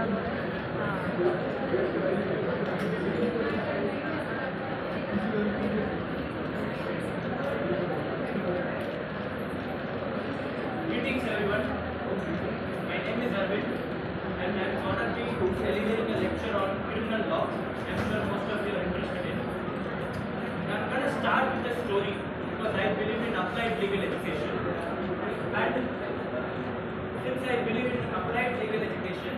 Greetings everyone. My name is Arvind and I am honored to delivering a lecture on criminal law. I am sure most of you are interested in. I am going to start with a story because I believe in applied legal education. And since I believe in applied legal education,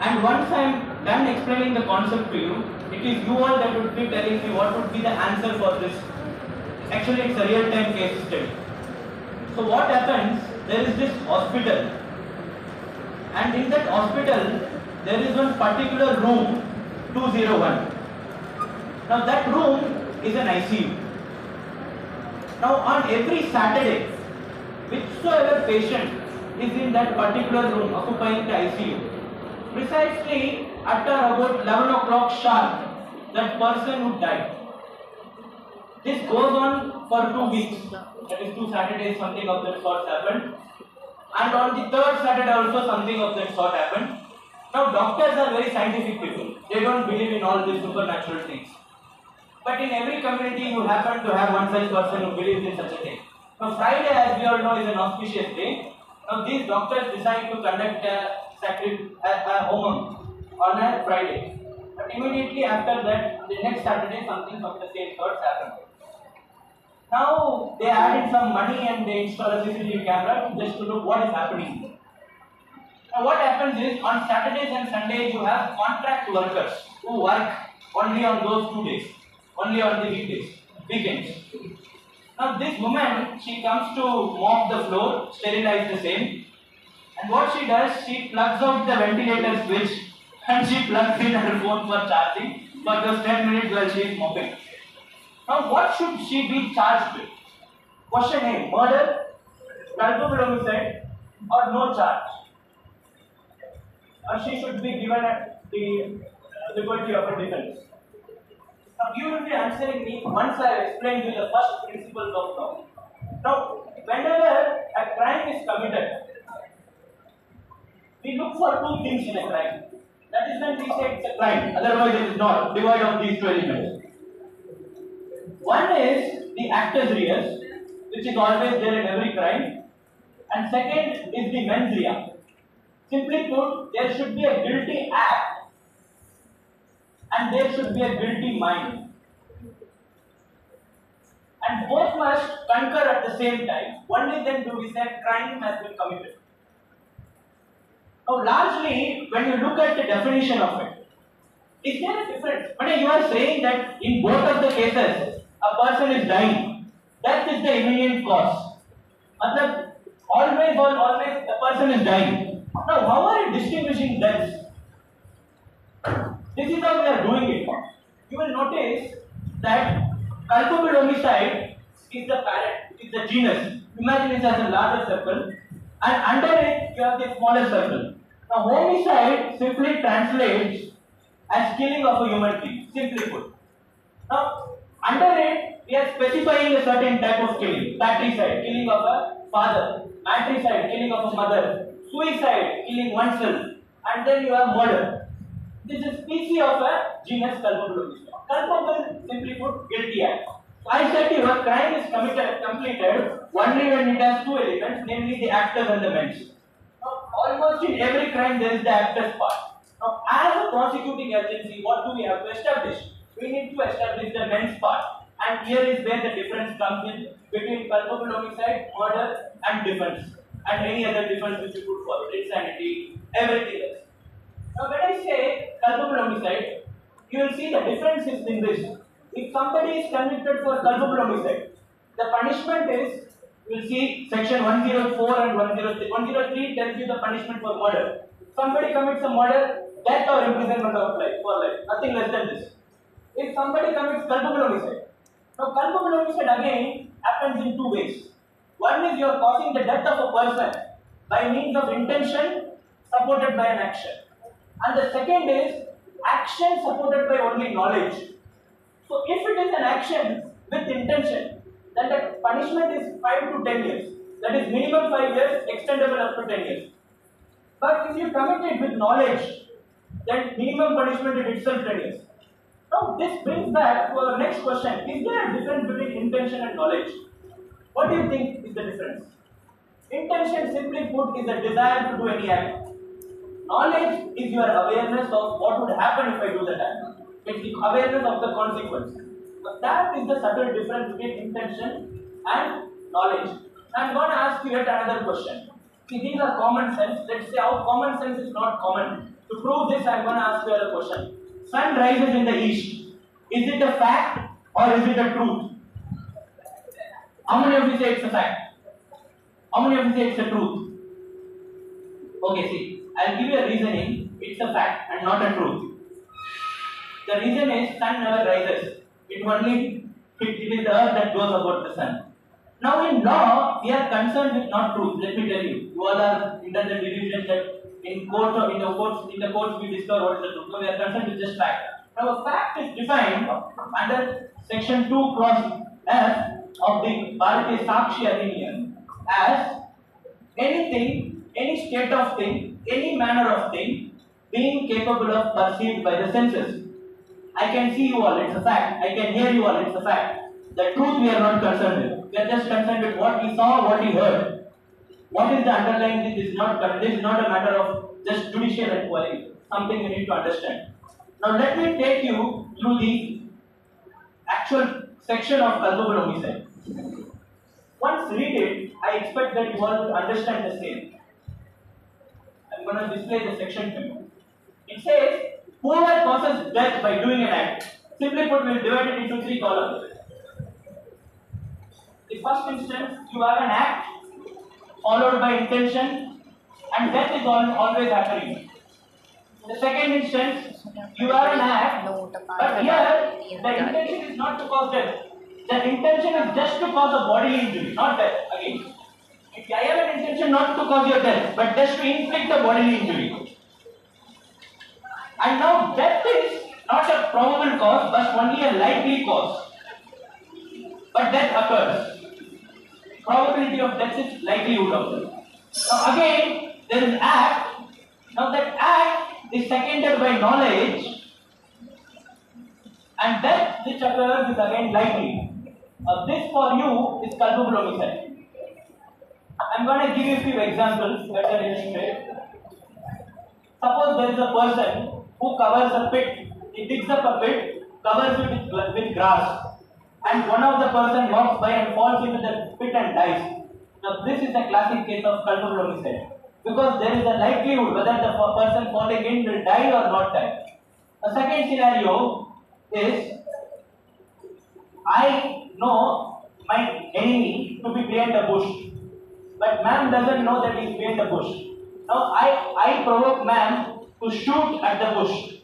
and once I am done explaining the concept to you, it is you all that would be telling me what would be the answer for this. Actually, it's a real-time case study. So what happens, there is this hospital, and in that hospital there is one particular room 201. Now that room is an ICU. Now on every Saturday, whichsoever patient is in that particular room occupying the ICU, precisely at about 11 o'clock sharp, that person would die. This goes on for 2 weeks. That is 2 Saturdays, something of that sort happened. And on the 3rd Saturday also something of that sort happened. Now doctors are very scientific people. They don't believe in all these supernatural things. But in every community you happen to have one such person who believes in such a thing. Now Friday, as we all know, is an auspicious day. Now these doctors decide to conduct a homum on a Friday. But immediately after that, the next Saturday, something of the same sort happened. Now they add in some money and they install a CCTV camera just to look what is happening. Now what happens is, on Saturdays and Sundays you have contract workers who work only on those 2 days, only on the weekends. Now this woman, she comes to mop the floor, sterilize the same, and what she does, she plugs out the ventilator switch and she plugs in her phone for charging for those 10 minutes while she is mopping. Now what should she be charged with? Question A, murder, culpable homicide, or no charge? Or she should be given the liberty of a defense. Now you will be answering me once I explain you the first principles of law. Now whenever a crime is committed, we look for 2 things in a crime. That is when we say it's a crime, otherwise it is not, devoid of these 2 elements. One is the actus reus, which is always there in every crime, and second is the mens rea. Simply put, there should be a guilty act and there should be a guilty mind. And both must concur at the same time. Only then do we say crime has been committed. Now largely, when you look at the definition of it, is there a difference? When you are saying that in both of the cases, a person is dying, that is the imminent cause. Always the person is dying. Now, how are you distinguishing deaths? This is how we are doing it. You will notice that culpable homicide is the parent, is the genus. Imagine it as a larger circle, and under it you have the smaller circle. Now, homicide simply translates as killing of a human being, simply put. Now, under it, we are specifying a certain type of killing. Patricide, killing of a father. Matricide, killing of a mother. Suicide, killing oneself. And then you have murder. This is species of a genus culpable. Culpable, simply put, guilty act. So I said to you, a crime is completed only when it has 2 elements, namely the actors and the mens. Now, almost in every crime there is the actors part. Now, as a prosecuting agency, what do we have to establish? We need to establish the mens part, and here is where the difference comes in between culpable homicide, murder, and defense, and any other defense which you put forward, insanity, everything else. Now, when I say culpable homicide, you will see the difference is in this. If somebody is convicted for culpable homicide, the punishment is, you will see section 104 and 103. 103 tells you the punishment for murder. Somebody commits a murder, death or imprisonment of life for life, nothing less than this. If somebody commits culpable homicide, now culpable homicide again happens in 2 ways. One is you are causing the death of a person by means of intention supported by an action, and the second is action supported by only knowledge. So if it is an action with intention, then the punishment is 5 to 10 years. That is minimum 5 years, extendable up to 10 years. But if you commit it with knowledge, then minimum punishment is itself 10 years. Now this brings back to our next question. Is there a difference between intention and knowledge? What do you think is the difference? Intention, simply put, is a desire to do any act. Knowledge is your awareness of what would happen if I do that act. It's the awareness of the consequence. But that is the subtle difference between intention and knowledge. I'm going to ask you yet another question. See, these are common sense. Let's say how common sense is not common. To prove this, I'm going to ask you a question. Sun rises in the east. Is it a fact or is it a truth? How many of you say it's a fact? How many of you say it's a truth? Okay, see, I'll give you a reasoning. It's a fact and not a truth. The reason is sun never rises. It is the earth that goes about the sun. Now in law, we are concerned with not truth. Let me tell you. You all are in the division that in the courts we discover what is the truth. So we are concerned with just fact. Now a fact is defined under section 2 clause F of the Bharatiya Nyaya as anything, any state of thing, any manner of thing being capable of perceived by the senses. I can see you all, it's a fact. I can hear you all, it's a fact. The truth we are not concerned with. We are just concerned with what we saw, what we heard. What is the underlying this is not a matter of just judicial inquiry. Something you need to understand. Now let me take you through the actual section of culpable homicide. Once read it, I expect that you all will understand the same. I'm going to display the section to you. It says, whoever causes death by doing an act, simply put, we'll divide it into 3 columns. The first instance, you have an act followed by intention, and death is always happening. The second instance, you have an act, but here the intention is not to cause death. The intention is just to cause a bodily injury, not death. Again, if I have an intention not to cause your death, but just to inflict a bodily injury. And now death is not a probable cause, but only a likely cause. But death occurs. Probability of death is likelihood of death. Now again, there is act. Now that act is seconded by knowledge, and death which occurs is again likely. This for you is culpable homicide. I'm going to give you a few examples that are illustrate. Suppose there is a person who covers a pit. He digs up a pit, covers it with grass, and one of the person walks by and falls into the pit and dies. Now this is a classic case of culpable homicide, because there is a likelihood whether the person falling in will die or not die. The second scenario is, I know my enemy to be behind a bush, but man doesn't know that he is behind the bush. Now I provoke man to shoot at the bush,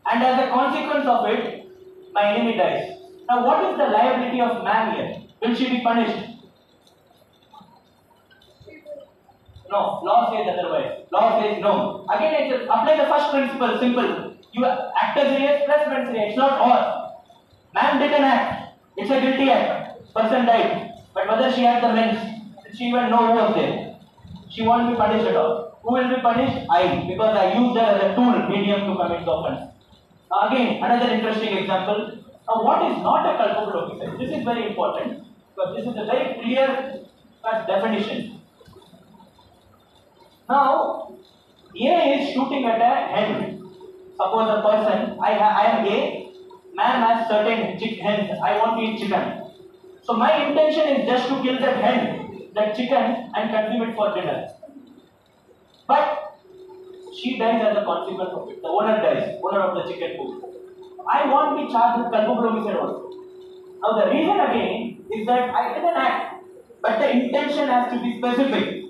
and as a consequence of it, my enemy dies. Now what is the liability of man here? Will she be punished? No, law says otherwise. Law says no. Again, apply the first principle, simple. You actors react plus mens react. It's not or. Man did an act. It's a guilty act. Person died. But whether she had the mens, did she even know who was there? She won't be punished at all. Who will be punished? I, because I used her as a tool, medium to commit the offense. Again, another interesting example. Now, what is not a culpable homicide? This is very important, because this is a very clear definition. Now, A is shooting at a hen. Suppose a person, I am A, man has certain hens, I want to eat chicken. So my intention is just to kill that hen, that chicken, and consume it for dinner. But she dies as a consequence of it. The owner dies, owner of the chicken food. I won't be charged with culpable homicide also. Now the reason again is that I did an act, but the intention has to be specific.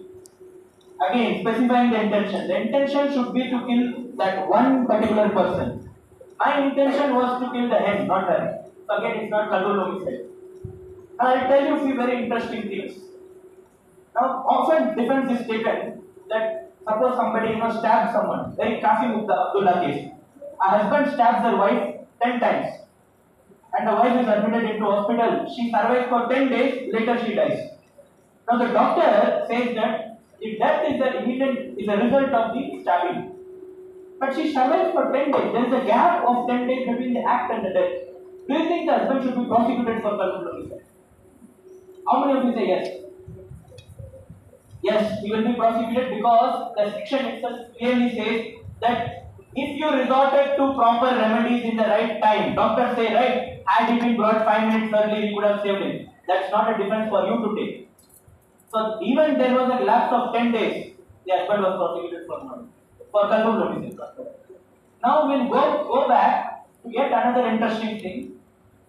Again, specifying the intention. The intention should be to kill that one particular person. My intention was to kill the hen, not her. So again, it's not culpable homicide. Now I'll tell you a few very interesting things. Now, often defense is taken that suppose somebody stabs someone, very Kafi Abdullah case. A husband stabs their wife 10 times, and the wife is admitted into hospital. She survives for 10 days, later she dies. Now the doctor says that The death is a result of the stabbing. But she survived for 10 days. There is a gap of 10 days between the act and the death. Do you think the husband should be prosecuted for culpable homicide? How many of you say yes? Yes, he will be prosecuted because the section itself clearly says that if you resorted to proper remedies in the right time, doctors say, right, had he been brought 5 minutes early, we could have saved him. That's not a defense for you to take. So even there was a lapse of 10 days, the husband was prosecuted for murder, for culpable homicide. Now we'll go back to yet another interesting thing.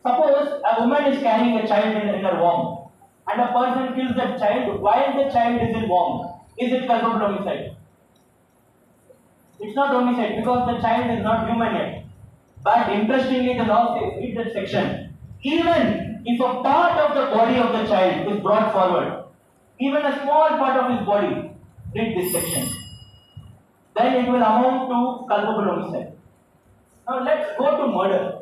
Suppose a woman is carrying a child in her womb, and a person kills that child while the child is in womb. Is it culpable homicide? It's not homicide because the child is not human yet. But interestingly, the law says, read that section. Even if a part of the body of the child is brought forward, even a small part of his body, read this section, then it will amount to culpable homicide. Now let's go to murder.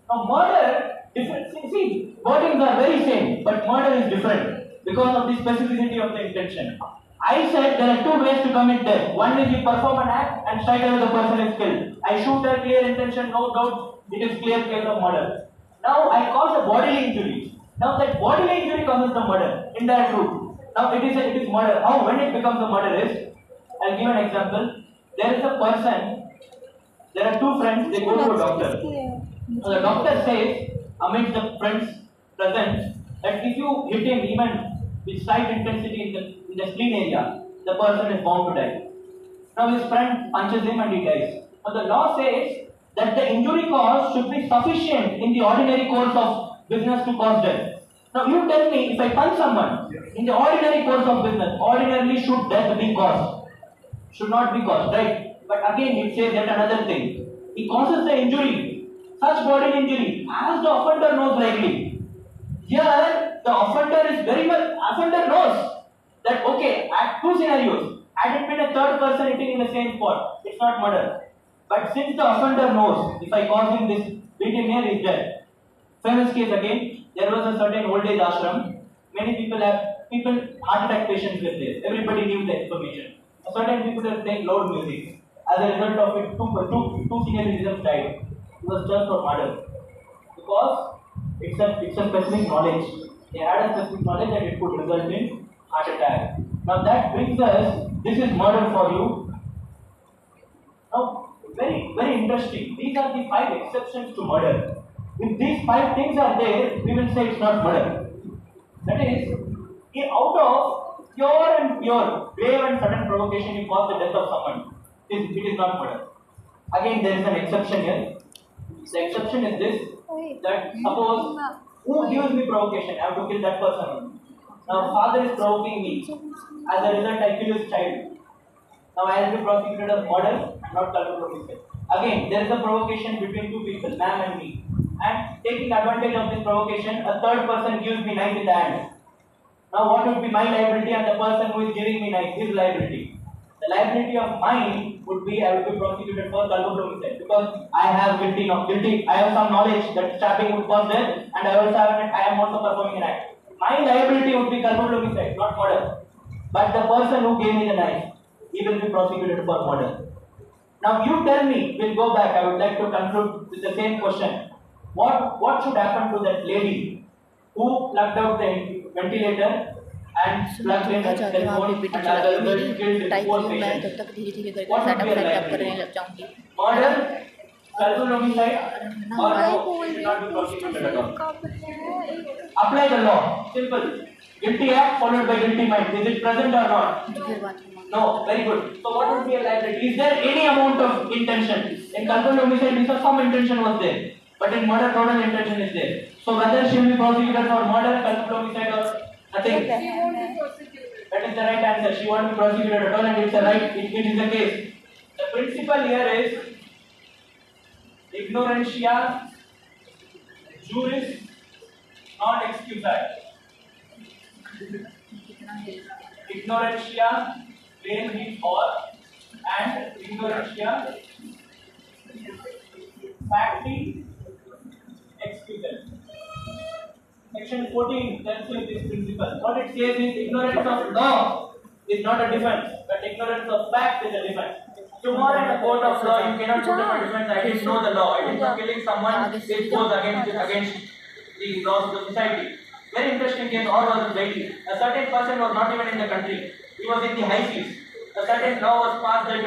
Now murder, different. See, wordings are very same, but murder is different because of the specificity of the intention. I said there are two ways to commit death. One is you perform an act and straight away the person is killed. I shoot her, clear intention, no doubt, it is clear case of murder. Now I cause a bodily injury. Now that bodily injury causes the murder, indirect route. Now it is murder. How? When it becomes a murder is, I'll give an example. There is a person, there are two friends, they go to a doctor. So the doctor says, amidst the friends present, that if you hit him even with slight intensity in the spleen area, the person is bound to die. Now his friend punches him and he dies. Now the law says that the injury cause should be sufficient in the ordinary course of business to cause death. Now you tell me, if I punch someone, in the ordinary course of business, ordinarily should death be caused? Should not be caused, right? But again it says yet another thing. He causes the injury, such bodily injury, as the offender knows likely. Here, the offender is very much, offender knows that, okay, at two scenarios, had it been a third person hitting in the same spot, it's not murder. But since the offender knows, if I cause him this, beat him here, he's dead. Famous case again, there was a certain old age ashram. Many people heart attack patients were there. Everybody knew the information. Certain people were playing loud music. As a result of it, two senior citizens died. It was just for murder. Because it's a specific knowledge. They had a specific knowledge that it could result in heart attack. Now that brings us, this is murder for you. Now, very, very interesting. These are the 5 exceptions to murder. If these 5 things are there, we will say it's not murder. That is, out of pure, grave and sudden provocation, you cause the death of someone. It is not murder. Again, there is an exception here. The exception is this, that suppose, who gives me provocation? I have to kill that person. Now, father is provoking me. As a result, I kill his child. Now, I will be prosecuted as murder, not culpable homicide. Again, there is a provocation between two people, ma'am and me. And taking advantage of this provocation, a third person gives me knife in the hand. Now, what would be my liability and the person who is giving me knife, his liability? The liability of mine would be I will be prosecuted for culpable homicide because I have I have some knowledge that stabbing would cause death, and I am also performing an act. My liability would be culpable homicide, not murder. But the person who gave me the knife, he will be prosecuted for murder. Now you tell me, we'll go back. I would like to conclude with the same question. What should happen to that lady who plugged out the ventilator and plugged in the telephone and as a result killed his poor patient? What would be her liability? Murder, culpable homicide, or no, should not be prosecuted at all. Apply the law. Simple. Guilty act followed by guilty mind. Is it present or not? No. Very good. So what would be a liability? Is there any amount of intention? In culpable homicide, we saw some intention was there. But in murder, total intention is there. So whether she will be prosecuted for murder, culpable homicide or nothing? She won't be prosecuted. That is the right answer. She won't be prosecuted at all, and it's a right. It is the case. The principle here is ignorantia juris non excusat. Ignorantia plain means or, and ignorantia facti excusat. Section 14 tells you this principle. What it says is ignorance of law is not a defense, but ignorance of fact is a defense. Tomorrow in a court of law, you cannot put up a defense, I didn't know the law, I didn't know killing someone, which goes against the laws of the society. Very interesting case, all was guilty. A certain person was not even in the country, he was in the high seas. A certain law was passed that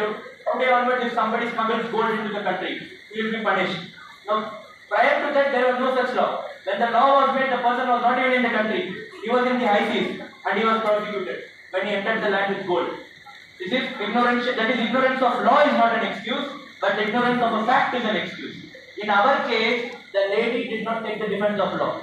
today onwards, if somebody smuggles gold into the country, he will be punished. Now, prior to that, there was no such law. When the law was made, the person was not even in the country, he was in the high seas and he was prosecuted when he entered the land with gold. This is ignorance, that is ignorance of law is not an excuse, but ignorance of a fact is an excuse. In our case, the lady did not take the defense of law.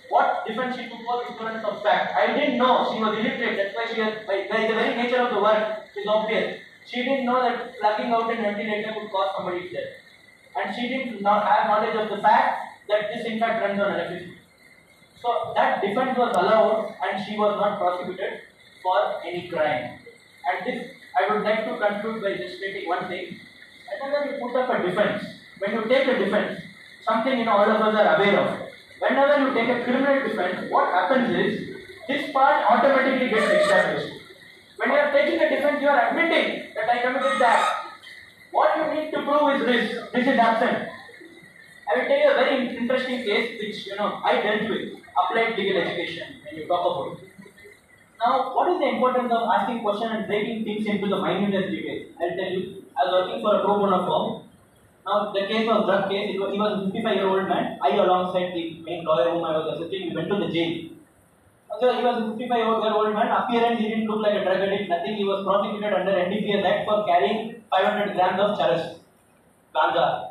What defense she took was ignorance of fact. I didn't know, she was illiterate, that's why she has, by the very nature of the work is obvious. She didn't know that plugging out an ventilator could cause somebody's death. And she didn't not have knowledge of the fact that this in fact runs on electricity. So that defense was allowed and she was not prosecuted for any crime. And this, I would like to conclude by just stating one thing. Whenever you put up a defense, when you take a defense, something all of us are aware of. Whenever you take a criminal defense, what happens is, this part automatically gets established. When you are taking a defense, you are admitting that I committed the act. What you need to prove is this. This is absent. I will tell you a very interesting case which I dealt with. Applied legal education when you talk about it. Now, what is the importance of asking questions and breaking things into the minutest details? I'll tell you. I was working for a pro bono firm. Now, the case was drug case. He was a 55-year-old man. I, alongside the main lawyer whom I was assisting, we went to the jail. So, he was a 55-year-old man. Appearance, he didn't look like a drug addict. Nothing. He was prosecuted under NDPS Act for carrying 500 grams of charas, ganja.